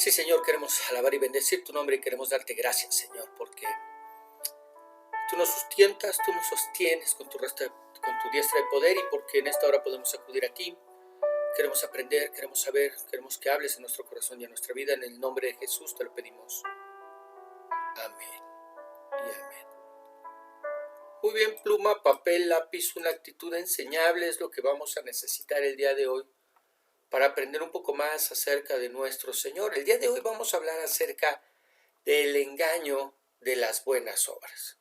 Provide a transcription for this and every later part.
Sí, Señor, queremos alabar y bendecir tu nombre y queremos darte gracias, Señor, porque tú nos sustentas, tú nos sostienes con tu diestra de poder y porque en esta hora podemos acudir a ti. Queremos aprender, queremos saber, queremos que hables en nuestro corazón y en nuestra vida. En el nombre de Jesús te lo pedimos. Amén y amén. Muy bien, pluma, papel, lápiz, una actitud enseñable es lo que vamos a necesitar el día de hoy para aprender un poco más acerca de nuestro Señor. El día de hoy vamos a hablar acerca del engaño de las buenas obras.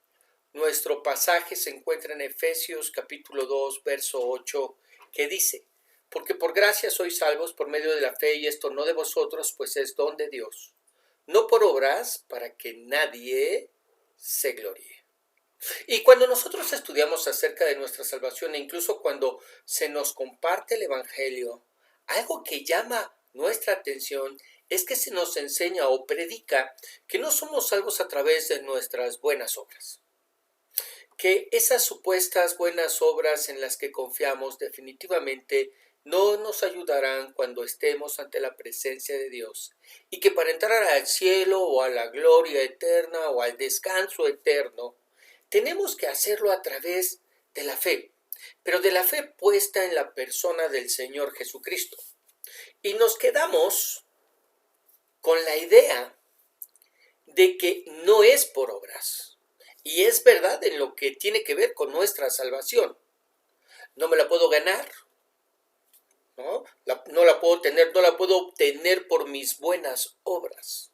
Nuestro pasaje se encuentra en Efesios capítulo 2, verso 8, que dice: porque por gracia sois salvos por medio de la fe, y esto no de vosotros, pues es don de Dios, no por obras, para que nadie se gloríe. Y cuando nosotros estudiamos acerca de nuestra salvación, e incluso cuando se nos comparte el Evangelio, algo que llama nuestra atención es que se nos enseña o predica que no somos salvos a través de nuestras buenas obras, que esas supuestas buenas obras en las que confiamos definitivamente no nos ayudarán cuando estemos ante la presencia de Dios, y que para entrar al cielo o a la gloria eterna o al descanso eterno, tenemos que hacerlo a través de la fe, pero de la fe puesta en la persona del Señor Jesucristo. Y nos quedamos con la idea de que no es por obras. Y es verdad en lo que tiene que ver con nuestra salvación. No me la puedo ganar, no la puedo tener, no la puedo obtener por mis buenas obras.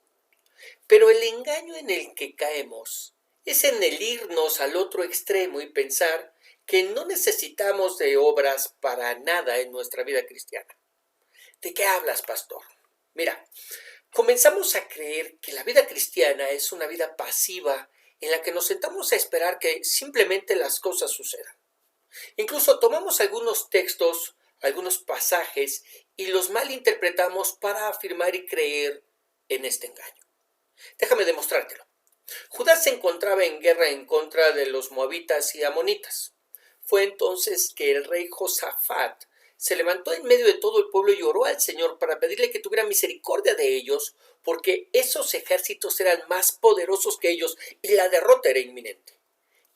Pero el engaño en el que caemos es en el irnos al otro extremo y pensar que no necesitamos de obras para nada en nuestra vida cristiana. ¿De qué hablas, pastor? Mira, comenzamos a creer que la vida cristiana es una vida pasiva en la que nos sentamos a esperar que simplemente las cosas sucedan. Incluso tomamos algunos textos, algunos pasajes y los malinterpretamos para afirmar y creer en este engaño. Déjame demostrártelo. Judá se encontraba en guerra en contra de los moabitas y amonitas. Fue entonces que el rey Josafat se levantó en medio de todo el pueblo y oró al Señor para pedirle que tuviera misericordia de ellos, porque esos ejércitos eran más poderosos que ellos y la derrota era inminente.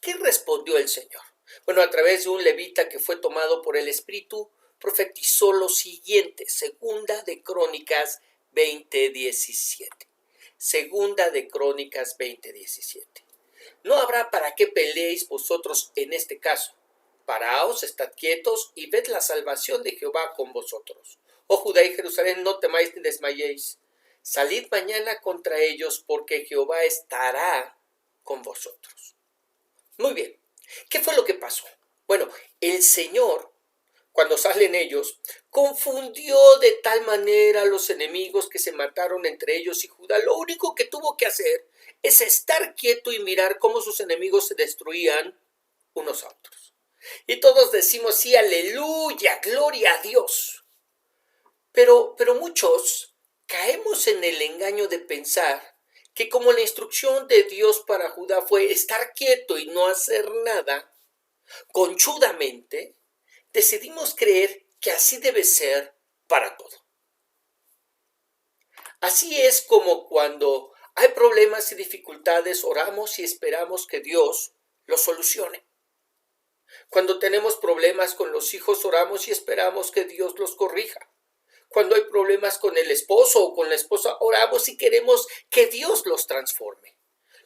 ¿Qué respondió el Señor? Bueno, a través de un levita que fue tomado por el Espíritu, profetizó lo siguiente: Segunda de Crónicas 20:17. Segunda de Crónicas 20:17. No habrá para qué peleéis vosotros en este caso. Paraos, estad quietos y ved la salvación de Jehová con vosotros. Oh Judá y Jerusalén, no temáis ni desmayéis. Salid mañana contra ellos, porque Jehová estará con vosotros. Muy bien, ¿qué fue lo que pasó? Bueno, el Señor, cuando salen ellos, confundió de tal manera a los enemigos que se mataron entre ellos y Judá. Lo único que tuvo que hacer es estar quieto y mirar cómo sus enemigos se destruían unos a otros. Y todos decimos sí, aleluya, gloria a Dios. Pero muchos caemos en el engaño de pensar que como la instrucción de Dios para Judá fue estar quieto y no hacer nada, conchudamente decidimos creer que así debe ser para todo. Así es como cuando hay problemas y dificultades, oramos y esperamos que Dios los solucione. Cuando tenemos problemas con los hijos, oramos y esperamos que Dios los corrija. Cuando hay problemas con el esposo o con la esposa, oramos y queremos que Dios los transforme.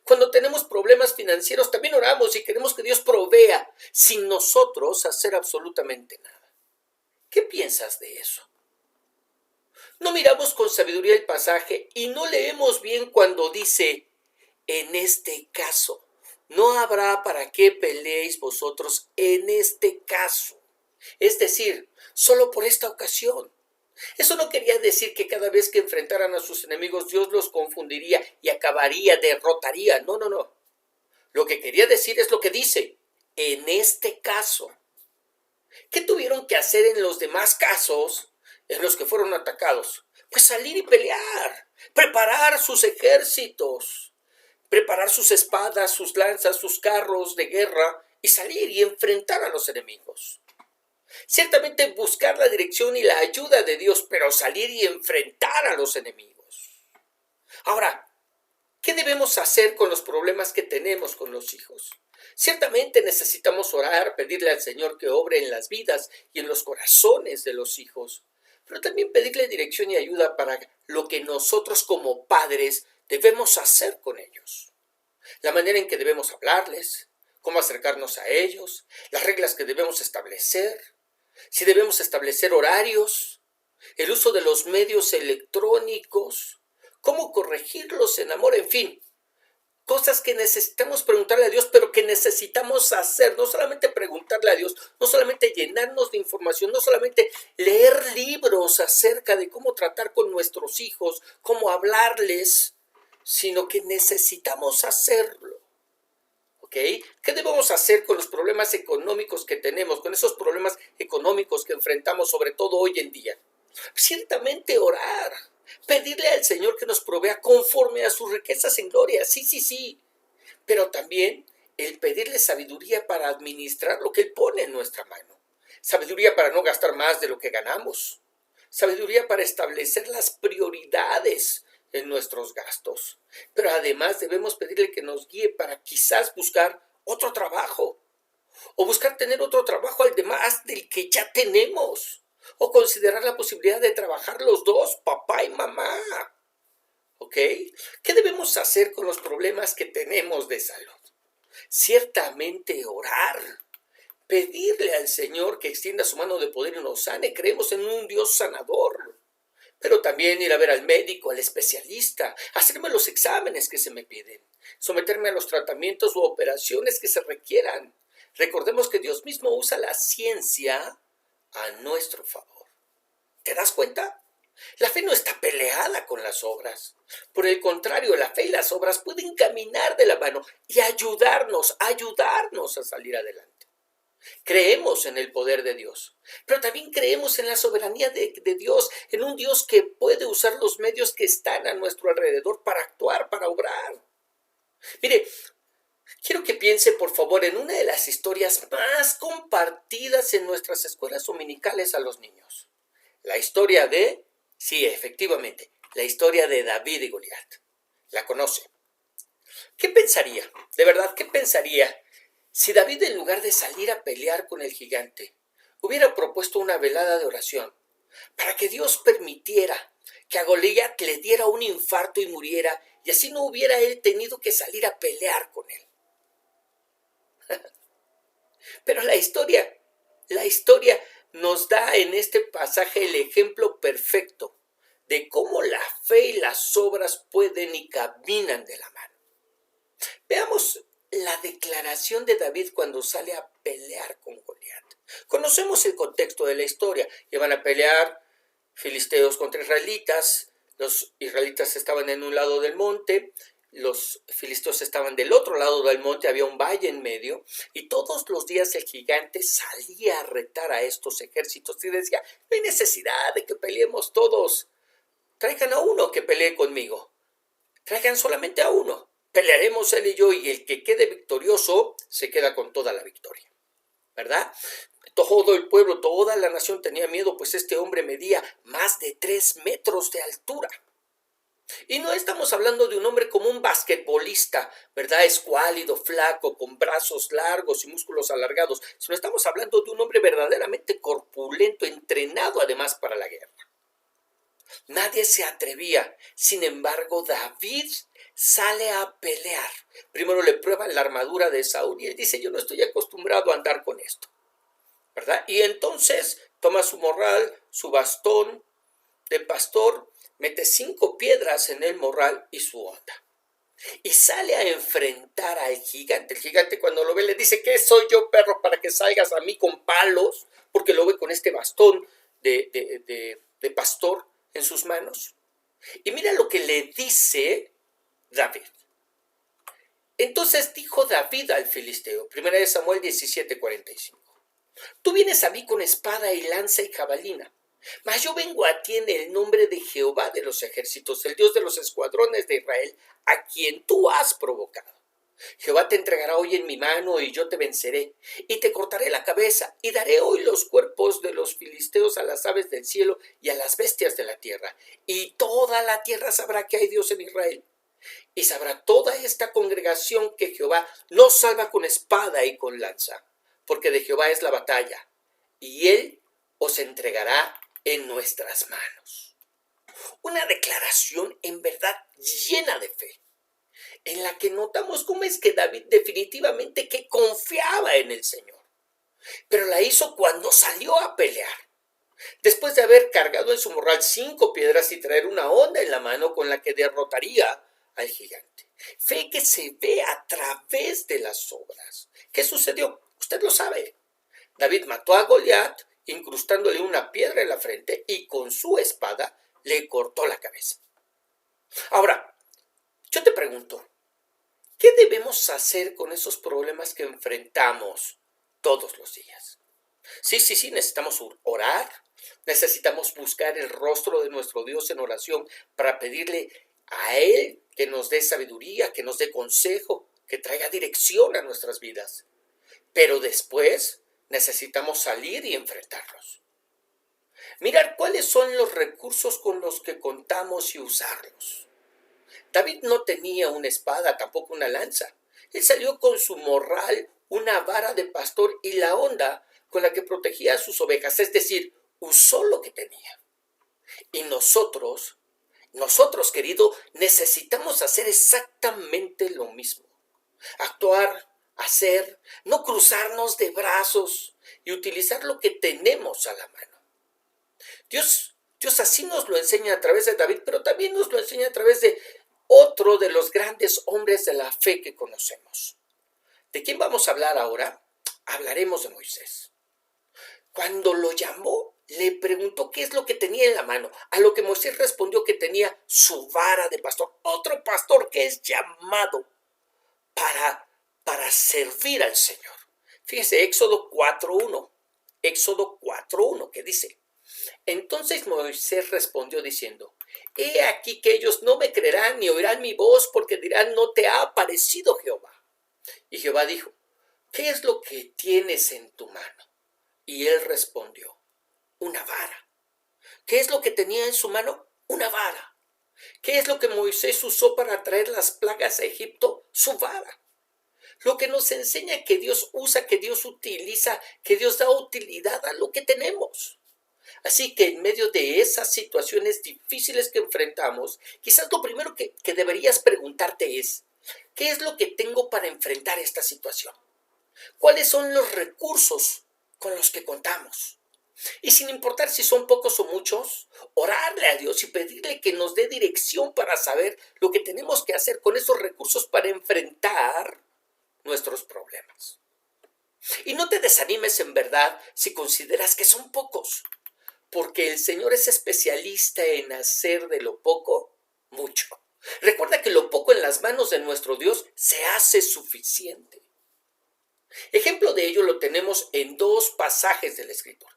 Cuando tenemos problemas financieros, también oramos y queremos que Dios provea sin nosotros hacer absolutamente nada. ¿Qué piensas de eso? No miramos con sabiduría el pasaje y no leemos bien cuando dice: en este caso. No habrá para qué peleéis vosotros en este caso. Es decir, solo por esta ocasión. Eso no quería decir que cada vez que enfrentaran a sus enemigos Dios los confundiría y acabaría, derrotaría. No. Lo que quería decir es lo que dice: en este caso. ¿Qué tuvieron que hacer en los demás casos en los que fueron atacados? Pues salir y pelear, preparar sus ejércitos, preparar sus espadas, sus lanzas, sus carros de guerra y salir y enfrentar a los enemigos. Ciertamente buscar la dirección y la ayuda de Dios, pero salir y enfrentar a los enemigos. Ahora, ¿qué debemos hacer con los problemas que tenemos con los hijos? Ciertamente necesitamos orar, pedirle al Señor que obre en las vidas y en los corazones de los hijos, pero también pedirle dirección y ayuda para lo que nosotros como padres debemos hacer con ellos. La manera en que debemos hablarles, cómo acercarnos a ellos, las reglas que debemos establecer, si debemos establecer horarios, el uso de los medios electrónicos, cómo corregirlos en amor, en fin, cosas que necesitamos preguntarle a Dios, pero que necesitamos hacer, no solamente preguntarle a Dios, no solamente llenarnos de información, no solamente leer libros acerca de cómo tratar con nuestros hijos, cómo hablarles, sino que necesitamos hacerlo. ¿Ok? ¿Qué debemos hacer con los problemas económicos que tenemos, con esos problemas económicos que enfrentamos, sobre todo hoy en día? Ciertamente orar, pedirle al Señor que nos provea conforme a sus riquezas en gloria, sí, pero también el pedirle sabiduría para administrar lo que Él pone en nuestra mano, sabiduría para no gastar más de lo que ganamos, sabiduría para establecer las prioridades en nuestros gastos, pero además debemos pedirle que nos guíe para quizás buscar otro trabajo, o buscar tener otro trabajo además del que ya tenemos, o considerar la posibilidad de trabajar los dos, papá y mamá. ¿Ok? ¿Qué debemos hacer con los problemas que tenemos de salud? Ciertamente orar, pedirle al Señor que extienda su mano de poder y nos sane. Creemos en un Dios sanador, pero también ir a ver al médico, al especialista, hacerme los exámenes que se me piden, someterme a los tratamientos u operaciones que se requieran. Recordemos que Dios mismo usa la ciencia a nuestro favor. ¿Te das cuenta? La fe no está peleada con las obras. Por el contrario, la fe y las obras pueden caminar de la mano y ayudarnos a salir adelante. Creemos en el poder de Dios, pero también creemos en la soberanía de Dios, en un Dios que puede usar los medios que están a nuestro alrededor para actuar, para obrar. Mire, quiero que piense, por favor, en una de las historias más compartidas en nuestras escuelas dominicales a los niños. La historia de, sí, efectivamente, la historia de David y Goliat. ¿La conoce? ¿Qué pensaría? De verdad, ¿qué pensaría si David, en lugar de salir a pelear con el gigante, hubiera propuesto una velada de oración para que Dios permitiera que a Goliat le diera un infarto y muriera, y así no hubiera él tenido que salir a pelear con él? Pero la historia nos da en este pasaje el ejemplo perfecto de cómo la fe y las obras pueden y caminan de la mano. Veamos la declaración de David cuando sale a pelear con Goliat. Conocemos el contexto de la historia. Iban a pelear filisteos contra israelitas. Los israelitas estaban en un lado del monte, los filisteos estaban del otro lado del monte, había un valle en medio, y todos los días el gigante salía a retar a estos ejércitos y decía: no hay necesidad de que peleemos todos, traigan a uno que pelee conmigo, traigan solamente a uno, pelearemos él y yo, y el que quede victorioso se queda con toda la victoria, ¿verdad? Todo el pueblo, toda la nación tenía miedo, pues este hombre medía más de 3 metros de altura. Y no estamos hablando de un hombre como un basquetbolista, ¿verdad? Escuálido, flaco, con brazos largos y músculos alargados, sino estamos hablando de un hombre verdaderamente corpulento, entrenado además para la guerra. Nadie se atrevía. Sin embargo, David sale a pelear. Primero le prueban la armadura de Saúl y él dice: yo no estoy acostumbrado a andar con esto, ¿verdad? Y entonces toma su morral, su bastón de pastor, mete 5 piedras en el morral y su honda, y sale a enfrentar al gigante. El gigante, cuando lo ve, le dice: ¿qué soy yo, perro, para que salgas a mí con palos? Porque lo ve con este bastón de pastor en sus manos. Y mira lo que le dice David. Entonces dijo David al filisteo, 1 Samuel 17:45: tú vienes a mí con espada y lanza y jabalina, mas yo vengo a ti en el nombre de Jehová de los ejércitos, el Dios de los escuadrones de Israel, a quien tú has provocado. Jehová te entregará hoy en mi mano y yo te venceré, y te cortaré la cabeza, y daré hoy los cuerpos de los filisteos a las aves del cielo y a las bestias de la tierra, y toda la tierra sabrá que hay Dios en Israel. Y sabrá toda esta congregación que Jehová nos salva con espada y con lanza, porque de Jehová es la batalla, y él os entregará en nuestras manos. Una declaración en verdad llena de fe, en la que notamos cómo es que David definitivamente que confiaba en el Señor, pero la hizo cuando salió a pelear, después de haber cargado en su morral 5 piedras y traer una honda en la mano con la que derrotaría al gigante. Fe que se ve a través de las obras. ¿Qué sucedió? Usted lo sabe. David mató a Goliat, incrustándole una piedra en la frente, y con su espada le cortó la cabeza. Ahora, yo te pregunto, ¿qué debemos hacer con esos problemas que enfrentamos todos los días? Sí, necesitamos orar, necesitamos buscar el rostro de nuestro Dios en oración para pedirle a Él que nos dé sabiduría, que nos dé consejo, que traiga dirección a nuestras vidas. Pero después necesitamos salir y enfrentarlos. Mirar cuáles son los recursos con los que contamos y usarlos. David no tenía una espada, tampoco una lanza. Él salió con su morral, una vara de pastor y la honda con la que protegía a sus ovejas, es decir, usó lo que tenía. Y nosotros, querido, necesitamos hacer exactamente lo mismo. Actuar, hacer, no cruzarnos de brazos y utilizar lo que tenemos a la mano. Dios así nos lo enseña a través de David, pero también nos lo enseña a través de otro de los grandes hombres de la fe que conocemos. ¿De quién vamos a hablar ahora? Hablaremos de Moisés. Cuando lo llamó, le preguntó qué es lo que tenía en la mano, a lo que Moisés respondió que tenía su vara de pastor, otro pastor que es llamado para servir al Señor. Fíjese, Éxodo 4.1, que dice: entonces Moisés respondió diciendo: he aquí que ellos no me creerán ni oirán mi voz, porque dirán: no te ha aparecido Jehová. Y Jehová dijo: ¿qué es lo que tienes en tu mano? Y él respondió: una vara. ¿Qué es lo que tenía en su mano? Una vara. ¿Qué es lo que Moisés usó para traer las plagas a Egipto? Su vara. Lo que nos enseña que Dios usa, que Dios utiliza, que Dios da utilidad a lo que tenemos. Así que en medio de esas situaciones difíciles que enfrentamos, quizás lo primero que deberías preguntarte es: ¿qué es lo que tengo para enfrentar esta situación? ¿Cuáles son los recursos con los que contamos? Y sin importar si son pocos o muchos, orarle a Dios y pedirle que nos dé dirección para saber lo que tenemos que hacer con esos recursos para enfrentar nuestros problemas. Y no te desanimes en verdad si consideras que son pocos, porque el Señor es especialista en hacer de lo poco mucho. Recuerda que lo poco en las manos de nuestro Dios se hace suficiente. Ejemplo de ello lo tenemos en 2 pasajes de la Escritura.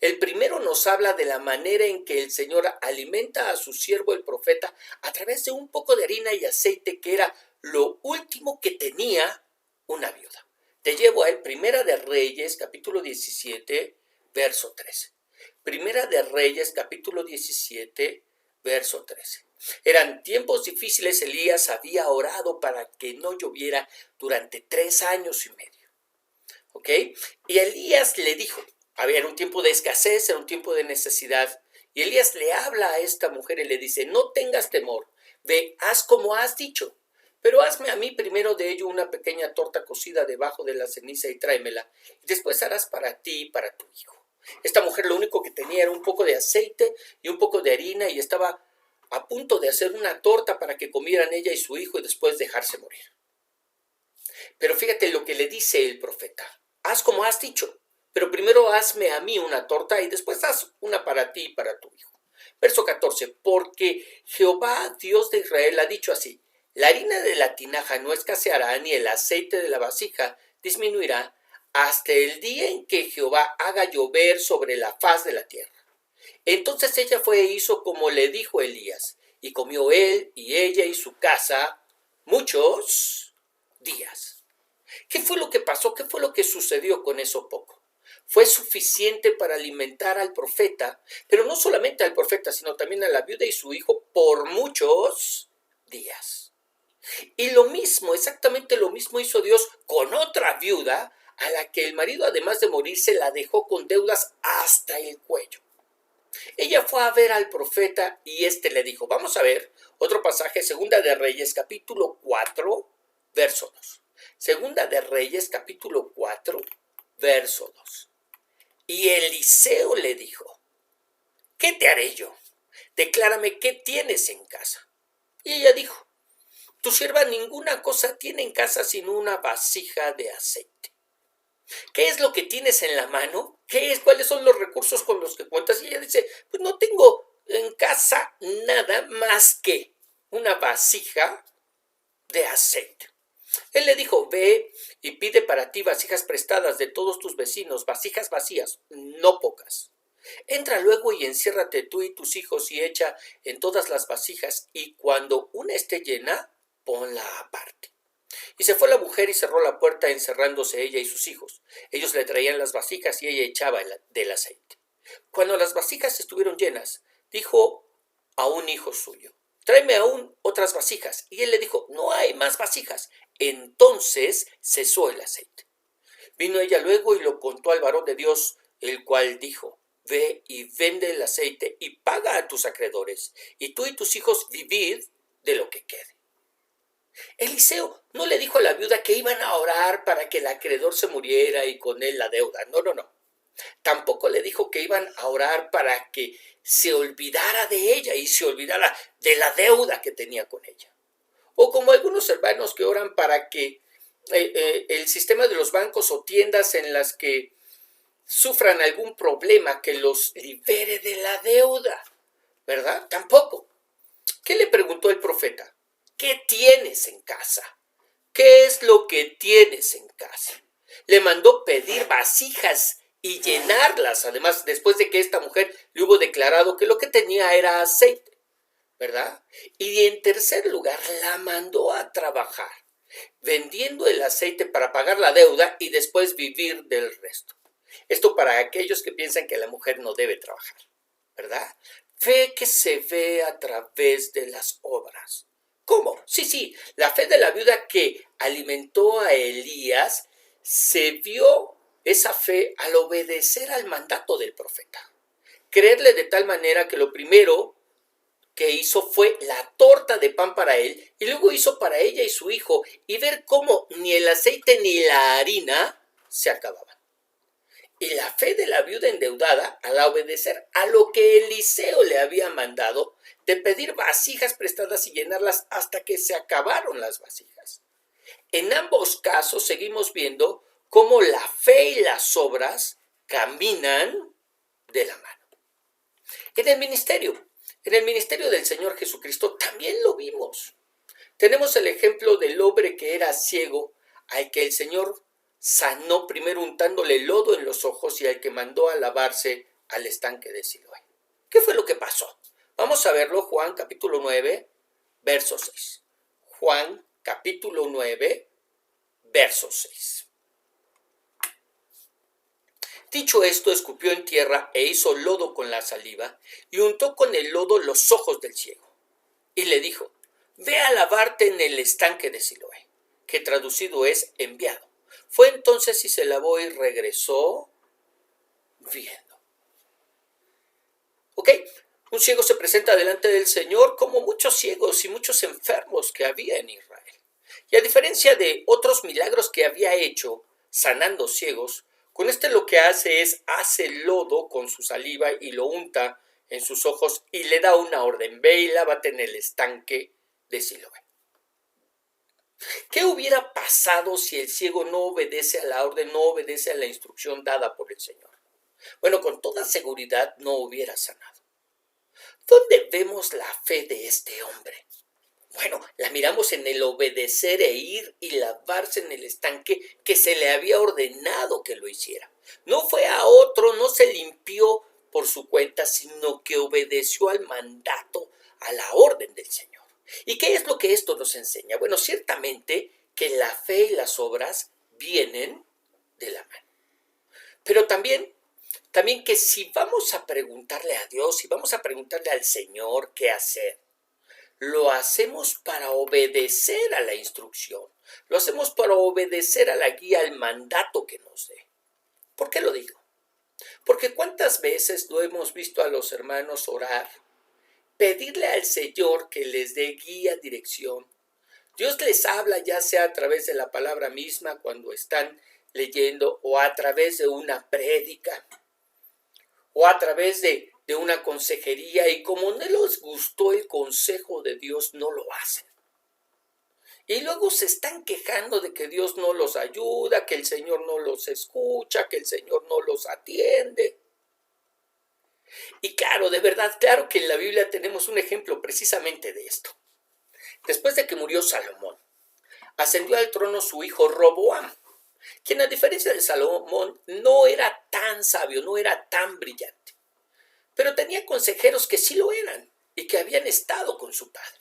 El primero nos habla de la manera en que el Señor alimenta a su siervo el profeta a través de un poco de harina y aceite, que era lo último que tenía una viuda. Te llevo a él, Primera de Reyes, capítulo 17, verso 13. Primera de Reyes, capítulo 17, verso 13. Eran tiempos difíciles. Elías había orado para que no lloviera durante 3 años y medio. ¿Ok? Y Elías le dijo: era un tiempo de escasez, era un tiempo de necesidad. Y Elías le habla a esta mujer y le dice: no tengas temor, ve, haz como has dicho, pero hazme a mí primero de ello una pequeña torta cocida debajo de la ceniza y tráemela, y después harás para ti y para tu hijo. Esta mujer lo único que tenía era un poco de aceite y un poco de harina, y estaba a punto de hacer una torta para que comieran ella y su hijo y después dejarse morir. Pero fíjate lo que le dice el profeta: haz como has dicho, pero primero hazme a mí una torta y después haz una para ti y para tu hijo. Verso 14, porque Jehová, Dios de Israel, ha dicho así: la harina de la tinaja no escaseará, ni el aceite de la vasija disminuirá, hasta el día en que Jehová haga llover sobre la faz de la tierra. Entonces ella fue e hizo como le dijo Elías, y comió él y ella y su casa muchos días. ¿Qué fue lo que pasó? ¿Qué fue lo que sucedió con eso poco? Fue suficiente para alimentar al profeta, pero no solamente al profeta, sino también a la viuda y su hijo por muchos días. Y lo mismo, exactamente lo mismo hizo Dios con otra viuda a la que el marido, además de morirse, la dejó con deudas hasta el cuello. Ella fue a ver al profeta y éste le dijo, vamos a ver otro pasaje, Segunda de Reyes, capítulo 4, verso 2. Segunda de Reyes, capítulo 4, verso 2. Y Eliseo le dijo, ¿qué te haré yo? Declárame qué tienes en casa. Y ella dijo, tu sierva ninguna cosa tiene en casa sino una vasija de aceite. ¿Qué es lo que tienes en la mano? ¿Qué es? ¿Cuáles son los recursos con los que cuentas? Y ella dice, pues no tengo en casa nada más que una vasija de aceite. Él le dijo, ve y pide para ti vasijas prestadas de todos tus vecinos, vasijas vacías, no pocas. Entra luego y enciérrate tú y tus hijos y echa en todas las vasijas, y cuando una esté llena, ponla aparte. Y se fue la mujer y cerró la puerta, encerrándose ella y sus hijos. Ellos le traían las vasijas y ella echaba del aceite. Cuando las vasijas estuvieron llenas, dijo a un hijo suyo, tráeme aún otras vasijas. Y él le dijo, no hay más vasijas. Entonces cesó el aceite. Vino ella luego y lo contó al varón de Dios, el cual dijo, ve y vende el aceite y paga a tus acreedores, y tú y tus hijos vivid de lo que quede. Eliseo no le dijo a la viuda que iban a orar para que el acreedor se muriera y con él la deuda. No, no, no. Tampoco le dijo que iban a orar para que se olvidara de ella y se olvidara de la deuda que tenía con ella. O como algunos hermanos que oran para que el sistema de los bancos o tiendas en las que sufran algún problema que los libere de la deuda, ¿verdad? Tampoco. ¿Qué le preguntó el profeta? ¿Qué tienes en casa? ¿Qué es lo que tienes en casa? Le mandó pedir vasijas y llenarlas, además, después de que esta mujer le hubo declarado que lo que tenía era aceite, ¿verdad? Y en tercer lugar, la mandó a trabajar, vendiendo el aceite para pagar la deuda y después vivir del resto. Esto para aquellos que piensan que la mujer no debe trabajar, ¿verdad? Fe que se ve a través de las obras. ¿Cómo? Sí, la fe de la viuda que alimentó a Elías se vio esa fe al obedecer al mandato del profeta. Creerle de tal manera que lo primero que hizo fue la torta de pan para él y luego hizo para ella y su hijo, y ver cómo ni el aceite ni la harina se acababan. Y la fe de la viuda endeudada, al obedecer a lo que Eliseo le había mandado, de pedir vasijas prestadas y llenarlas hasta que se acabaron las vasijas. En ambos casos seguimos viendo cómo la fe y las obras caminan de la mano. En el ministerio del Señor Jesucristo también lo vimos. Tenemos el ejemplo del hombre que era ciego, al que el Señor sanó primero untándole lodo en los ojos y al que mandó a lavarse al estanque de Siloé. ¿Qué fue lo que pasó? Vamos a verlo, Juan capítulo 9, verso 6. Juan capítulo 9, verso 6. Dicho esto, escupió en tierra e hizo lodo con la saliva y untó con el lodo los ojos del ciego. Y le dijo, ve a lavarte en el estanque de Siloé, que traducido es enviado. Fue entonces y se lavó y regresó viendo. ¿Ok? Un ciego se presenta delante del Señor como muchos ciegos y muchos enfermos que había en Israel. Y a diferencia de otros milagros que había hecho sanando ciegos, con este lo que hace es hace lodo con su saliva y lo unta en sus ojos y le da una orden, ve y lávate en el estanque de Siloé. ¿Qué hubiera pasado si el ciego no obedece a la orden, no obedece a la instrucción dada por el Señor? Bueno, con toda seguridad no hubiera sanado. ¿Dónde vemos la fe de este hombre? Bueno, la miramos en el obedecer e ir y lavarse en el estanque que se le había ordenado que lo hiciera. No fue a otro, no se limpió por su cuenta, sino que obedeció al mandato, a la orden del Señor. ¿Y qué es lo que esto nos enseña? Bueno, ciertamente que la fe y las obras vienen de la mano. Pero también que si vamos a preguntarle a Dios, si vamos a preguntarle al Señor qué hacer, lo hacemos para obedecer a la instrucción, lo hacemos para obedecer a la guía, al mandato que nos dé. ¿Por qué lo digo? Porque cuántas veces no hemos visto a los hermanos orar, pedirle al Señor que les dé guía, dirección. Dios les habla ya sea a través de la palabra misma cuando están leyendo o a través de una prédica o a través de una consejería, y como no les gustó el consejo de Dios, no lo hacen. Y luego se están quejando de que Dios no los ayuda, que el Señor no los escucha, que el Señor no los atiende. Y claro, de verdad, claro que en la Biblia tenemos un ejemplo precisamente de esto. Después de que murió Salomón, ascendió al trono su hijo Roboam, quien a diferencia de Salomón no era tan sabio, no era tan brillante, pero tenía consejeros que sí lo eran y que habían estado con su padre.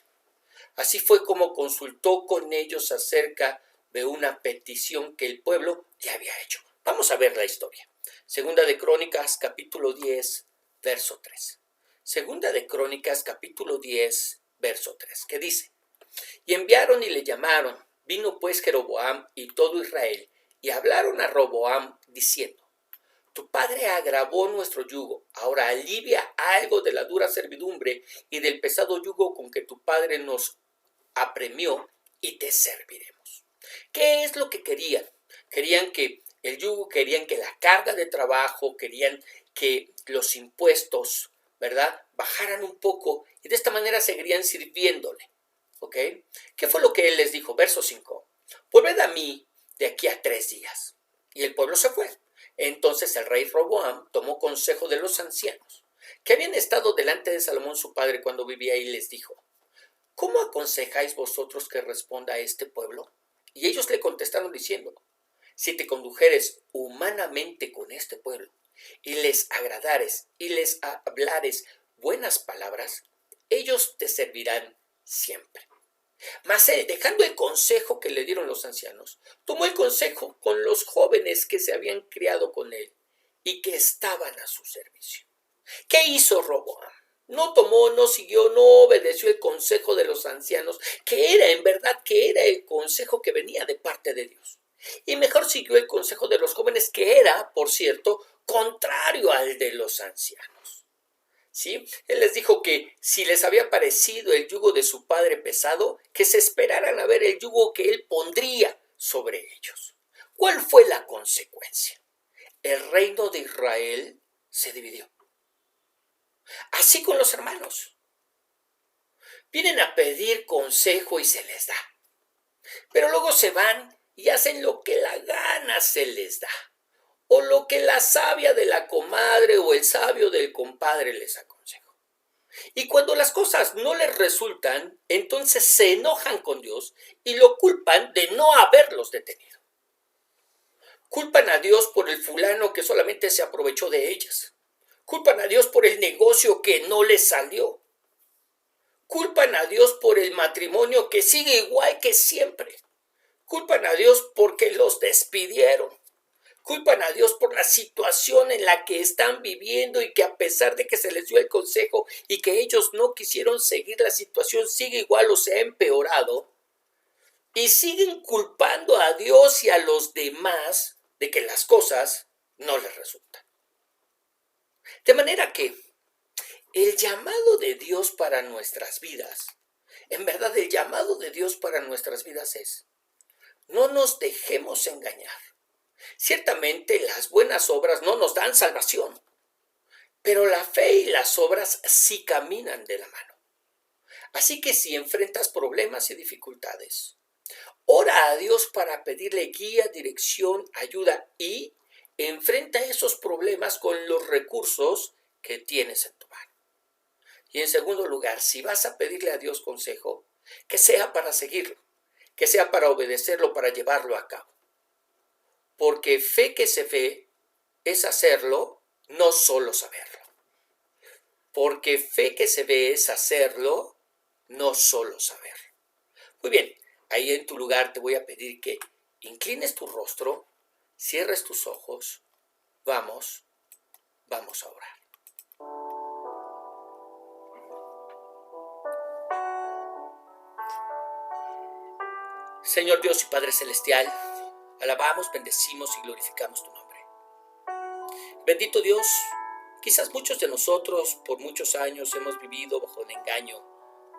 Así fue como consultó con ellos acerca de una petición que el pueblo le había hecho. Vamos a ver la historia. Segunda de Crónicas, capítulo 10, verso 3. Segunda de Crónicas, capítulo 10, verso 3, que dice: Y enviaron y le llamaron. Vino pues Jeroboam y todo Israel, y hablaron a Roboam, diciendo: Tu padre agravó nuestro yugo, ahora alivia algo de la dura servidumbre y del pesado yugo con que tu padre nos apremió, y te serviremos. ¿Qué es lo que querían? Querían que el yugo, querían que la carga de trabajo, querían que los impuestos, ¿verdad?, bajaran un poco, y de esta manera seguirían sirviéndole. ¿Ok? ¿Qué fue lo que él les dijo? Verso 5. Volved a mí de aquí a 3 días. Y el pueblo se fue. Entonces el rey Roboam tomó consejo de los ancianos, que habían estado delante de Salomón su padre cuando vivía, y les dijo: ¿Cómo aconsejáis vosotros que responda a este pueblo? Y ellos le contestaron diciendo: Si te condujeres humanamente con este pueblo, y les agradares, y les hablares buenas palabras, ellos te servirán siempre. Mas él, dejando el consejo que le dieron los ancianos, tomó el consejo con los jóvenes que se habían criado con él y que estaban a su servicio. ¿Qué hizo Roboam? No tomó, no siguió, no obedeció el consejo de los ancianos, que era en verdad que era el consejo que venía de parte de Dios. Y mejor siguió el consejo de los jóvenes, que era, por cierto, contrario al de los ancianos. ¿Sí? Él les dijo que si les había parecido el yugo de su padre pesado, que se esperaran a ver el yugo que él pondría sobre ellos. ¿Cuál fue la consecuencia? El reino de Israel se dividió. Así con los hermanos. Vienen a pedir consejo y se les da. Pero luego se van y hacen lo que la gana se les da, o lo que la sabia de la comadre o el sabio del compadre les aconseja. Y cuando las cosas no les resultan, entonces se enojan con Dios y lo culpan de no haberlos detenido. Culpan a Dios por el fulano que solamente se aprovechó de ellas. Culpan a Dios por el negocio que no les salió. Culpan a Dios por el matrimonio que sigue igual que siempre. Culpan a Dios porque los despidieron. Culpan a Dios por la situación en la que están viviendo, y que a pesar de que se les dio el consejo y que ellos no quisieron seguir, la situación sigue igual o se ha empeorado. Y siguen culpando a Dios y a los demás de que las cosas no les resultan. De manera que el llamado de Dios para nuestras vidas, en verdad el llamado de Dios para nuestras vidas es: no nos dejemos engañar. Ciertamente las buenas obras no nos dan salvación, pero la fe y las obras sí caminan de la mano. Así que si enfrentas problemas y dificultades, ora a Dios para pedirle guía, dirección, ayuda, y enfrenta esos problemas con los recursos que tienes en tu mano. Y en segundo lugar, si vas a pedirle a Dios consejo, que sea para seguirlo, que sea para obedecerlo, para llevarlo a cabo. Porque fe que se ve es hacerlo, no solo saberlo. Porque fe que se ve es hacerlo, no solo saberlo. Muy bien, Ahí en tu lugar te voy a pedir que inclines tu rostro, cierres tus ojos. Vamos a orar. Señor Dios y Padre Celestial, alabamos, bendecimos y glorificamos tu nombre. Bendito Dios, quizás muchos de nosotros por muchos años hemos vivido bajo el engaño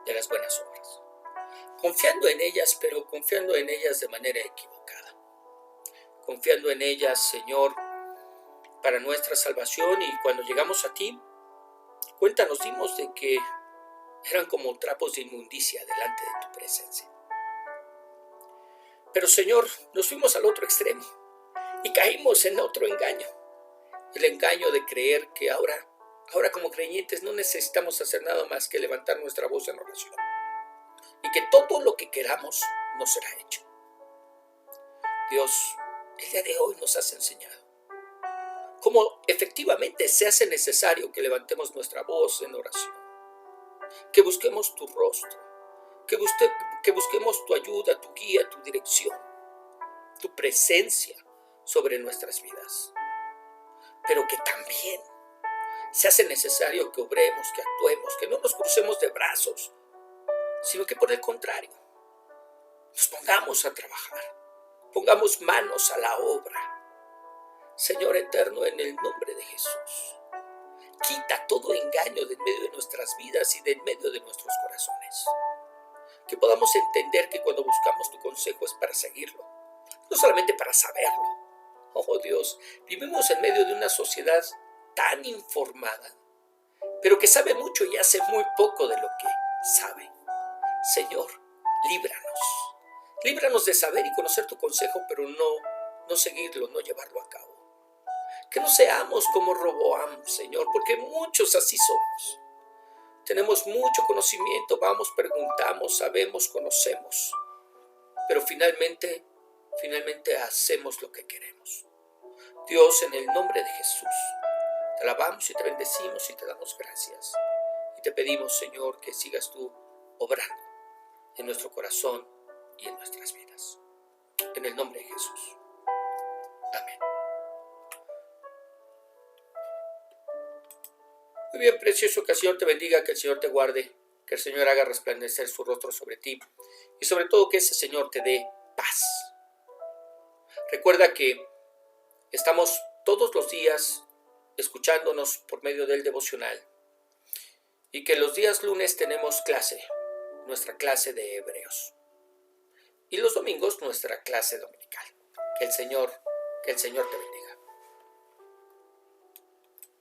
de las buenas obras, confiando en ellas, pero confiando en ellas de manera equivocada. Confiando en ellas, Señor, para nuestra salvación, y cuando llegamos a ti, cuenta nos dimos de que eran como trapos de inmundicia delante de tu presencia. Pero Señor, nos fuimos al otro extremo y caímos en otro engaño. El engaño de creer que ahora como creyentes no necesitamos hacer nada más que levantar nuestra voz en oración. Y que todo lo que queramos nos será hecho. Dios, el día de hoy nos has enseñado cómo efectivamente se hace necesario que levantemos nuestra voz en oración. Que busquemos tu rostro. Que busquemos tu ayuda, tu guía, tu dirección, tu presencia sobre nuestras vidas. Pero que también se hace necesario que obremos, que actuemos, que no nos crucemos de brazos, sino que por el contrario, nos pongamos a trabajar, pongamos manos a la obra. Señor eterno, en el nombre de Jesús, quita todo engaño de en medio de nuestras vidas y de en medio de nuestros corazones. Que podamos entender que cuando buscamos tu consejo es para seguirlo, no solamente para saberlo. Oh Dios, vivimos en medio de una sociedad tan informada, pero que sabe mucho y hace muy poco de lo que sabe. Señor, líbranos. Líbranos de saber y conocer tu consejo, pero no seguirlo, no llevarlo a cabo. Que no seamos como Roboam, Señor, porque muchos así somos. Tenemos mucho conocimiento, vamos, preguntamos, sabemos, conocemos, pero finalmente hacemos lo que queremos. Dios, en el nombre de Jesús, te alabamos y te bendecimos y te damos gracias. Y te pedimos, Señor, que sigas tú obrando en nuestro corazón y en nuestras vidas. En el nombre de Jesús. Amén. Muy bien, precioso, que el Señor te bendiga, que el Señor te guarde, que el Señor haga resplandecer su rostro sobre ti y sobre todo que ese Señor te dé paz. Recuerda que estamos todos los días escuchándonos por medio del devocional y que los días lunes tenemos nuestra clase de Hebreos, y los domingos nuestra clase dominical. Que el Señor te bendiga.